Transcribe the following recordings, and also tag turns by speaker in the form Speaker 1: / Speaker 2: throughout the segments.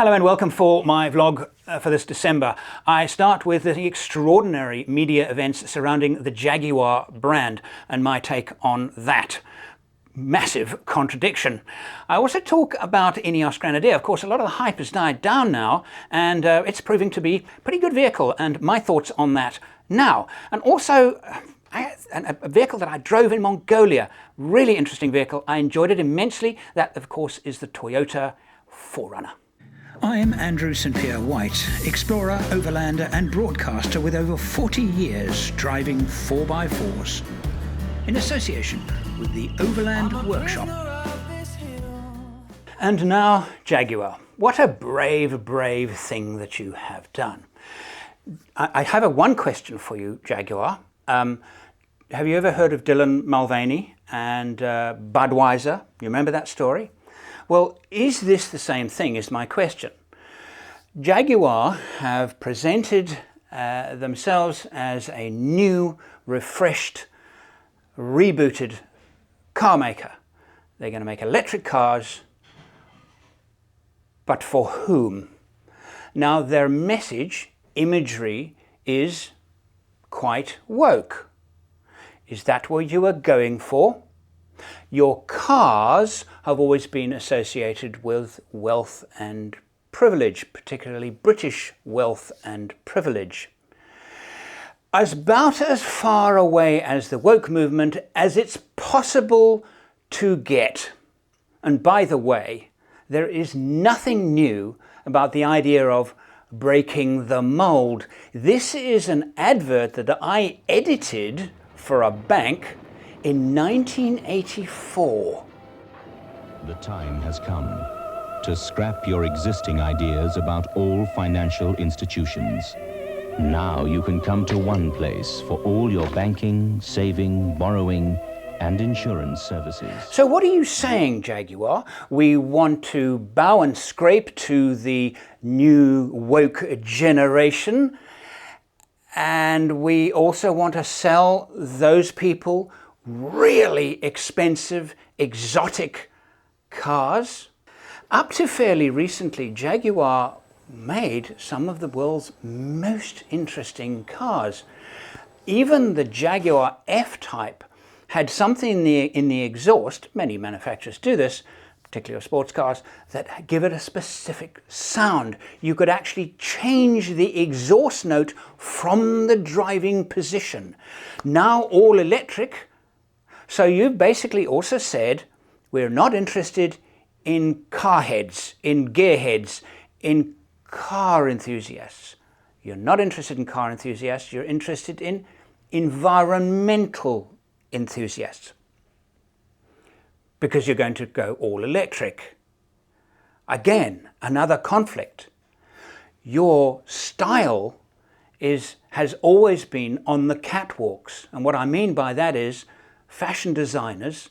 Speaker 1: Hello and welcome for my vlog for this December. I start with the extraordinary media events surrounding the Jaguar brand and my take on that. Massive contradiction. I also talk about Ineos Grenadier. Of course, a lot of the hype has died down now, and it's proving to be a pretty good vehicle, and my thoughts on that now. And also, a vehicle that I drove in Mongolia. Really interesting vehicle. I enjoyed it immensely. That, of course, is the Toyota 4Runner. I'm Andrew St Pierre White, explorer, overlander and broadcaster with over 40 years driving 4x4s in association with the Overland Workshop. And now Jaguar. What a brave, brave thing that you have done. I have one question for you, Jaguar. Have you ever heard of Dylan Mulvaney and Budweiser? You remember that story? Well, is this the same thing is my question. Jaguar have presented themselves as a new, refreshed, rebooted car maker. They're going to make electric cars, but for whom? Now their message, imagery, is quite woke. Is that what you are going for? Your cars have always been associated with wealth and privilege, particularly British wealth and privilege. About as far away as the woke movement as it's possible to get. And by the way, there is nothing new about the idea of breaking the mold. This is an advert that I edited for a bank in 1984.
Speaker 2: The time has come to scrap your existing ideas about all financial institutions. Now you can come to one place for all your banking, saving, borrowing, and insurance services. So
Speaker 1: what are you saying, Jaguar? We want to bow and scrape to the new woke generation, and we also want to sell those people really expensive, exotic cars? Up to fairly recently, Jaguar made some of the world's most interesting cars. Even the Jaguar F-Type had something in the exhaust, many manufacturers do this, particularly sports cars, that give it a specific sound. You could actually change the exhaust note from the driving position. Now all electric. So you've basically also said, we're not interested in car heads, in gear heads, in car enthusiasts. You're not interested in car enthusiasts, you're interested in environmental enthusiasts. Because you're going to go all electric. Again, another conflict. Your style has always been on the catwalks. And what I mean by that is fashion designers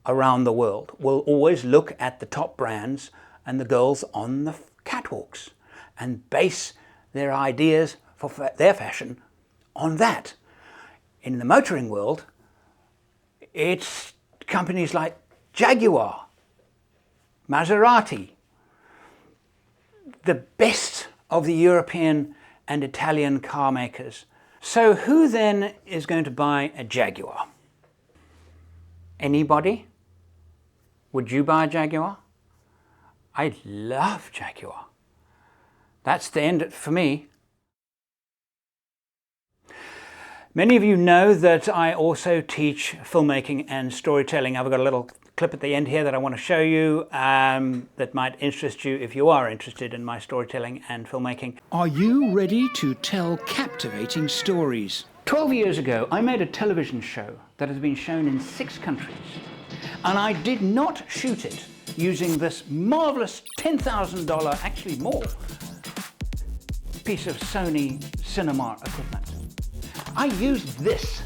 Speaker 1: around the world will always look at the top brands and the girls on the catwalks and base their ideas for their fashion on that. In the motoring world, it's companies like Jaguar, Maserati, the best of the European and Italian car makers. So who then is going to buy a Jaguar? Anybody? Would you buy a Jaguar? I love Jaguar. That's the end for me. Many of you know that I also teach filmmaking and storytelling. I've got a little clip at the end here that I want to show you that might interest you if you are interested in my storytelling and filmmaking. Are you ready to tell captivating stories? 12 years ago, I made a television show that has been shown in 6 countries. And I did not shoot it using this marvelous $10,000, actually more, piece of Sony cinema equipment. I used this.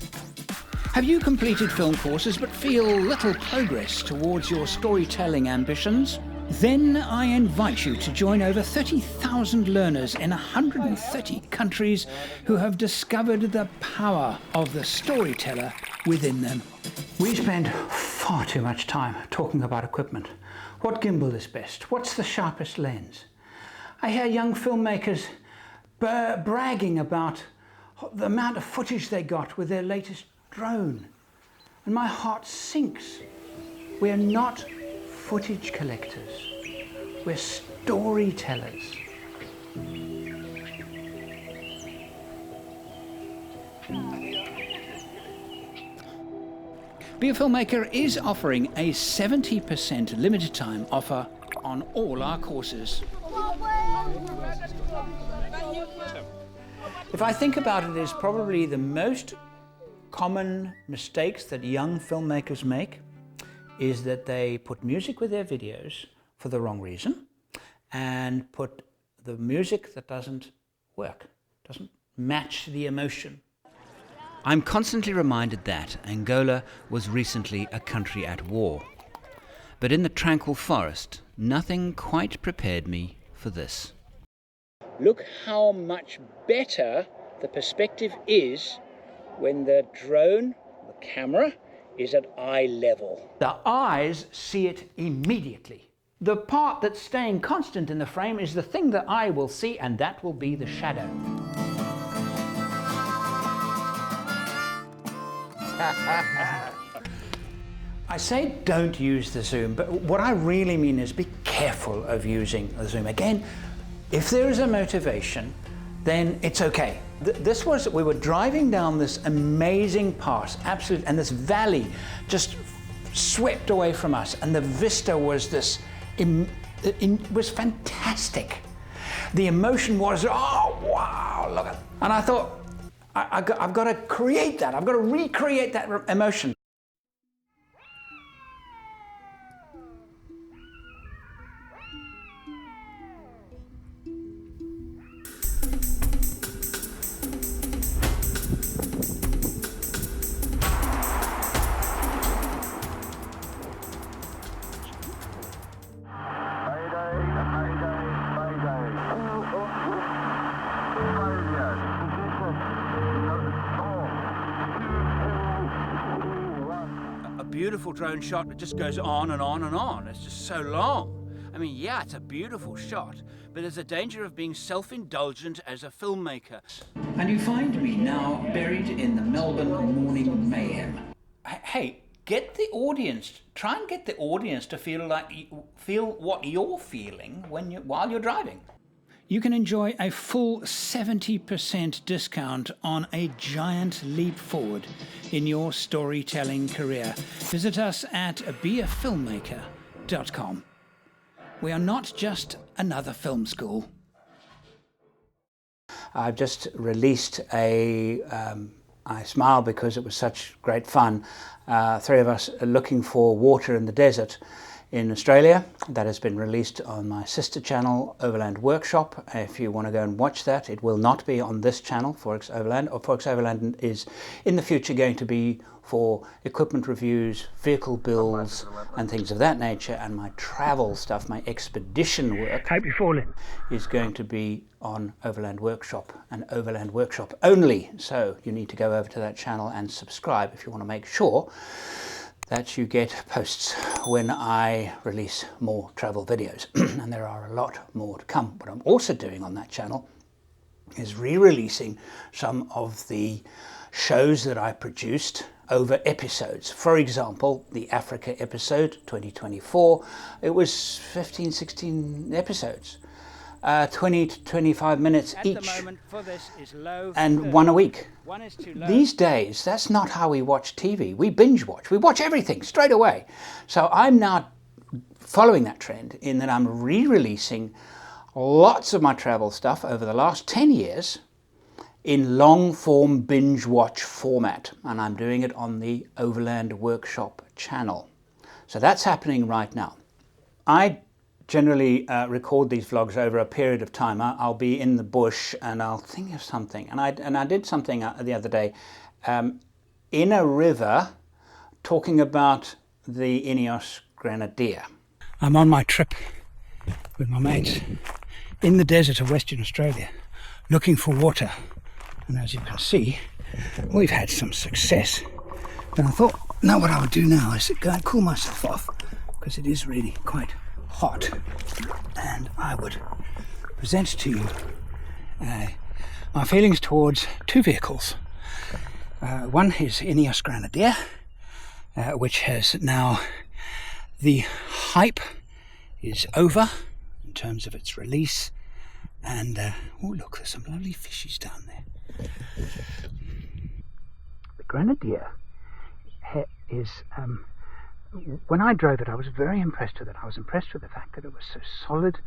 Speaker 1: Have you completed film courses but feel little progress towards your storytelling ambitions? Then I invite you to join over 30,000 learners in 130 countries who have discovered the power of the storyteller within them. We spend far too much time talking about equipment. What gimbal is best? What's the sharpest lens? I hear young filmmakers bragging about the amount of footage they got with their latest drone. And my heart sinks. We're not footage collectors. We're storytellers. Be a Filmmaker is offering a 70% limited time offer on all our courses. If I think about it, it's probably the most common mistakes that young filmmakers make is that they put music with their videos for the wrong reason and put the music that doesn't work, doesn't match the emotion. I'm constantly reminded that Angola was recently a country at war. But in the tranquil forest, nothing quite prepared me for this. Look how much better the perspective is when the drone, the camera, is at eye level. The eyes see it immediately. The part that's staying constant in the frame is the thing the eye will see, and that will be the shadow. I say don't use the zoom, but what I really mean is be careful of using the zoom. Again, if there is a motivation, then it's okay. We were driving down this amazing pass, absolutely, and this valley just swept away from us, and the vista was this, it was fantastic. The emotion was, oh wow, look at, and I thought, I've got to create that. I've got to recreate that emotion. Beautiful drone shot that just goes on and on and on. It's just so long. I mean, yeah, it's a beautiful shot, but there's a danger of being self-indulgent as a filmmaker. And you find me now buried in the Melbourne morning mayhem. Hey, try and get the audience to feel what you're feeling while you're driving. You can enjoy a full 70% discount on a giant leap forward in your storytelling career. Visit us at beafilmmaker.com. We are not just another film school. I've just released I smile because it was such great fun. Three of us are looking for water in the desert in Australia. That has been released on my sister channel, Overland Workshop. If you want to go and watch that, it will not be on this channel, Forex Overland. Forex Overland is in the future going to be for equipment reviews, vehicle builds, and things of that nature. And my travel stuff, my expedition work, is going to be on Overland Workshop and Overland Workshop only. So you need to go over to that channel and subscribe if you want to make sure that you get posts when I release more travel videos. And there are a lot more to come. What I'm also doing on that channel is re-releasing some of the shows that I produced over episodes. For example, the Africa episode 2024, it was 15, 16 episodes. 20 to 25 minutes each, and one a week. These days, that's not how we watch TV. We binge watch. We watch everything straight away. So I'm now following that trend in that I'm re-releasing lots of my travel stuff over the last 10 years in long-form binge watch format, and I'm doing it on the Overland Workshop channel. So that's happening right now. I generally record these vlogs over a period of time. I'll be in the bush and I'll think of something, and I did something the other day in a river talking about the Ineos Grenadier. I'm on my trip with my mates in the desert of Western Australia looking for water, and as you can see, we've had some success. And I thought, now what I would do now is go and cool myself off, because it is really quite hot, and I would present to you my feelings towards two vehicles. One is Ineos Grenadier, which has now, the hype is over in terms of its release, and oh look, there's some lovely fishies down there. The Grenadier is, when I drove it, I was very impressed with it. I was impressed with the fact that it was so solid,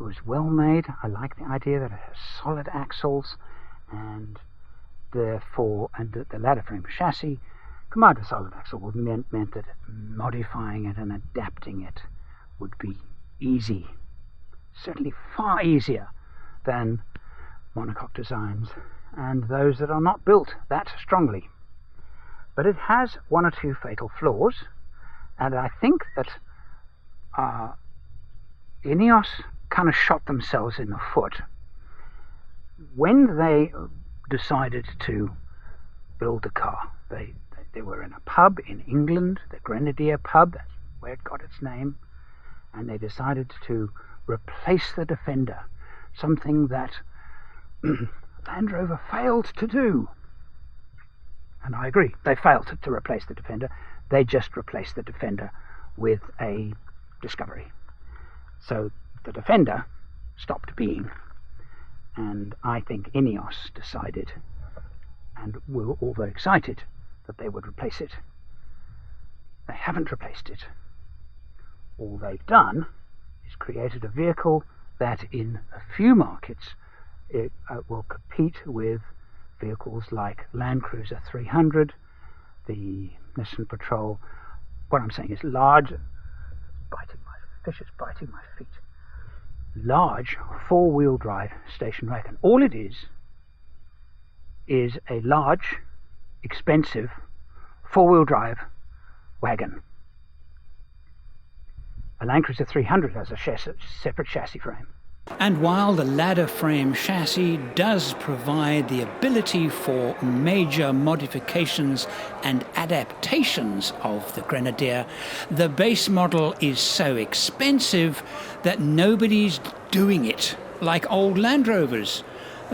Speaker 1: it was well made. I like the idea that it has solid axles, and therefore, and the ladder frame chassis combined with solid axle meant that modifying it and adapting it would be easy, certainly far easier than monocoque designs and those that are not built that strongly. But it has one or two fatal flaws, and I think that Ineos kind of shot themselves in the foot when they decided to build the car. They were in a pub in England, the Grenadier pub, that's where it got its name, and they decided to replace the Defender, something that Land Rover failed to do. And I agree, they failed to replace the Defender. They just replaced the Defender with a Discovery. So the Defender stopped being, and I think Ineos decided, and we were all very excited, that they would replace it. They haven't replaced it. All they've done is created a vehicle that in a few markets it will compete with vehicles like Land Cruiser 300, the Nissan Patrol. What I'm saying is large, fish is biting my feet. Large four-wheel drive station wagon. All it is a large, expensive four-wheel drive wagon. A Land Cruiser 300 has a separate chassis frame.
Speaker 3: And while the ladder frame chassis does provide the ability for major modifications and adaptations of the Grenadier, the base model is so expensive that nobody's doing it like old Land Rovers.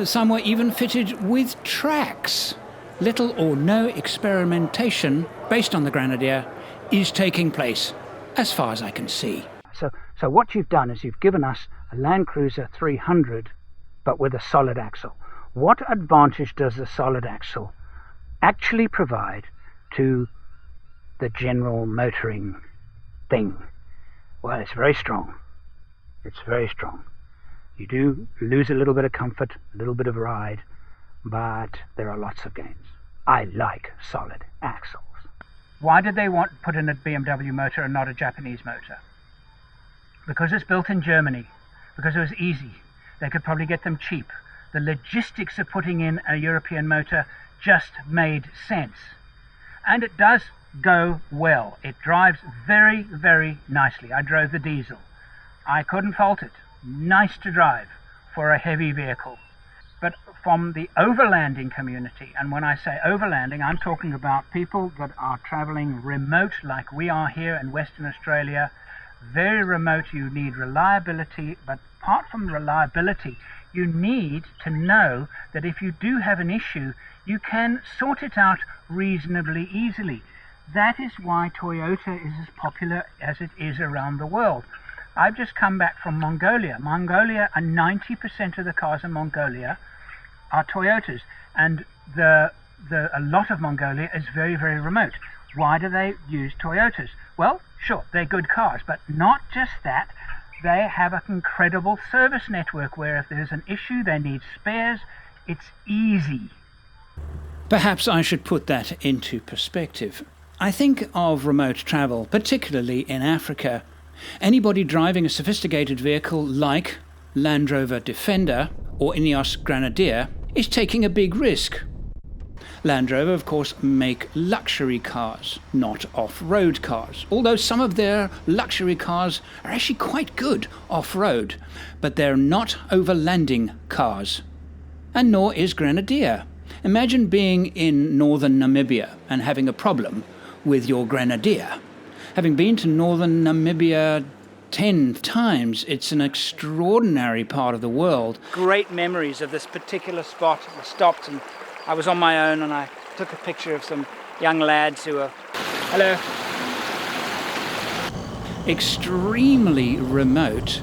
Speaker 3: Some were even fitted with tracks. Little or no experimentation based on the Grenadier is taking place, as far as I can see.
Speaker 1: So what you've done is you've given us a Land Cruiser 300, but with a solid axle. What advantage does the solid axle actually provide to the general motoring thing? Well, it's very strong. It's very strong. You do lose a little bit of comfort, a little bit of ride, but there are lots of gains. I like solid axles. Why did they put in a BMW motor and not a Japanese motor? Because it's built in Germany. Because it was easy. They could probably get them cheap. The logistics of putting in a European motor just made sense. And it does go well. It drives very, very nicely. I drove the diesel. I couldn't fault it. Nice to drive for a heavy vehicle. But from the overlanding community, and when I say overlanding, I'm talking about people that are traveling remote like we are here in Western Australia. Very remote. You need reliability, but apart from reliability, you need to know that if you do have an issue, you can sort it out reasonably easily. That is why Toyota is as popular as it is around the world. I've just come back from Mongolia. Mongolia, and 90% of the cars in Mongolia are Toyotas, and a lot of Mongolia is very, very remote. Why do they use Toyotas? Well, sure, they're good cars, but not just that. They have an incredible service network where if there's an issue, they need spares. It's easy.
Speaker 3: Perhaps I should put that into perspective. I think of remote travel, particularly in Africa. Anybody driving a sophisticated vehicle like Land Rover Defender or Ineos Grenadier is taking a big risk. Land Rover, of course, make luxury cars, not off-road cars, although some of their luxury cars are actually quite good off-road, but they're not overlanding cars. And nor is Grenadier. Imagine being in northern Namibia and having a problem with your Grenadier. Having been to northern Namibia 10 times. It's an extraordinary part of the world. Great memories of this particular spot. I stopped and I was on my own and I took a picture of some young lads who were, hello, extremely remote.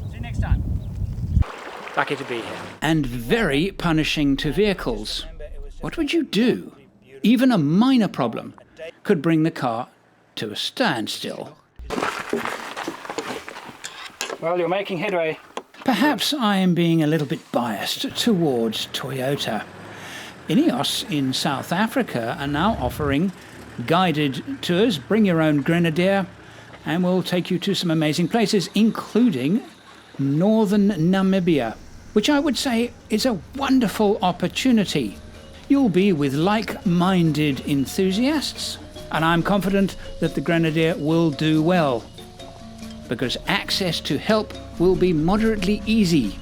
Speaker 3: See you next time. Lucky to be here. And very punishing to vehicles. What would you do? Even a minor problem could bring the car to a standstill. Well, you're making headway. Perhaps I am being a little bit biased towards Toyota. Ineos in South Africa are now offering guided tours. Bring your own Grenadier and we'll take you to some amazing places, including northern Namibia, which I would say is a wonderful opportunity. You'll be with like-minded enthusiasts, and I'm confident that the Grenadier will do well, because access to help will be moderately easy.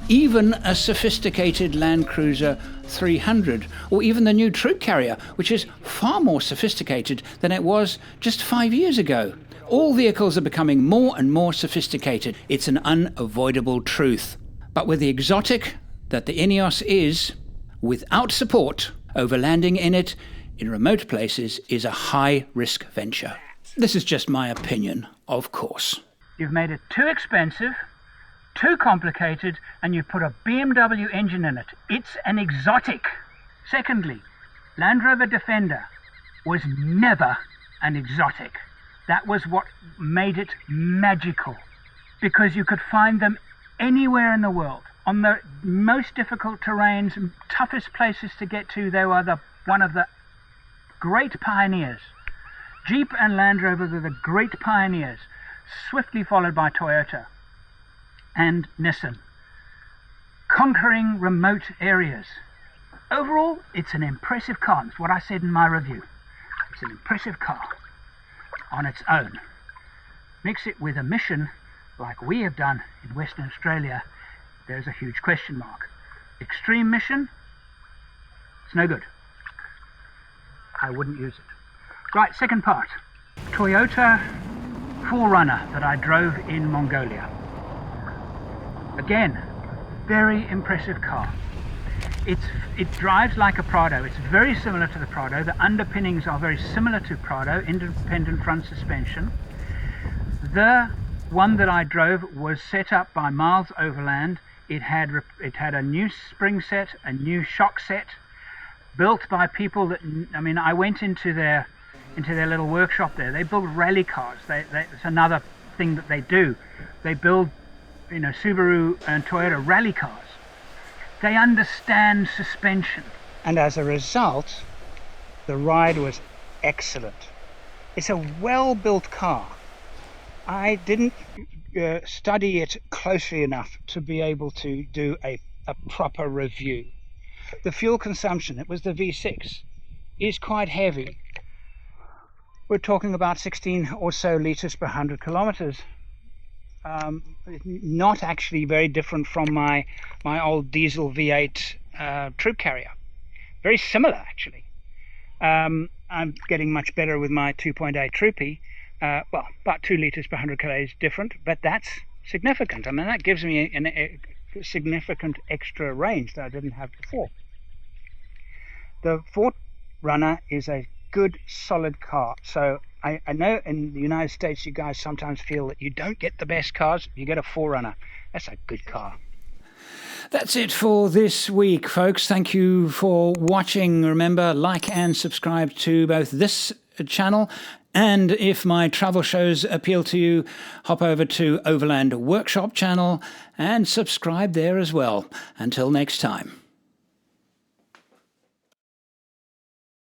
Speaker 3: Even a sophisticated Land Cruiser 300, or even the new troop carrier, which is far more sophisticated than it was just 5 years ago. All vehicles are becoming more and more sophisticated. It's an unavoidable truth. But with the exotic that the Ineos is, without support, overlanding in it in remote places is a high-risk venture. This is just my opinion, of course. You've made it too expensive, too complicated, and you've put a BMW engine in it. It's an exotic. Secondly, Land Rover Defender was never an exotic. That was what made it magical, because you could find them anywhere in the world. On the most difficult terrains, toughest places to get to, they were one of the great pioneers. Jeep and Land Rover were the great pioneers, swiftly followed by Toyota and Nissan, conquering remote areas. Overall, it's an impressive car. It's what I said in my review. It's an impressive car on its own. Mix it with a mission like we have done in Western Australia, there's a huge question mark. Extreme mission, it's no good. I wouldn't use it. Right, second part. Toyota 4Runner that I drove in Mongolia. Again, very impressive car. It drives like a Prado. It's very similar to the Prado. The underpinnings are very similar to Prado, independent front suspension. The one that I drove was set up by Miles Overland. It had a new spring set, a new shock set, built by people that, I mean, I went into their little workshop there. They build rally cars. It's another thing that they do. They build, Subaru and Toyota rally cars. They understand suspension. And as a result, the ride was excellent. It's a well-built car. I didn't study it closely enough to be able to do a proper review. The fuel consumption, it was the V6, is quite heavy. We're talking about 16 or so litres per 100 kilometres. Not actually very different from my old diesel V8 troop carrier. Very similar, actually. I'm getting much better with my 2.8 troopy. Well, about 2 litres per 100 kilometers different, but that's significant. I mean, that gives me a significant extra range that I didn't have before. The 4Runner is a good, solid car. So I know in the United States you guys sometimes feel that you don't get the best cars, you get a 4Runner. That's a good car. That's it for this week, folks. Thank you for watching. Remember, like and subscribe to both this channel, and if my travel shows appeal to you, hop over to Overland Workshop channel and subscribe there as well. Until next time.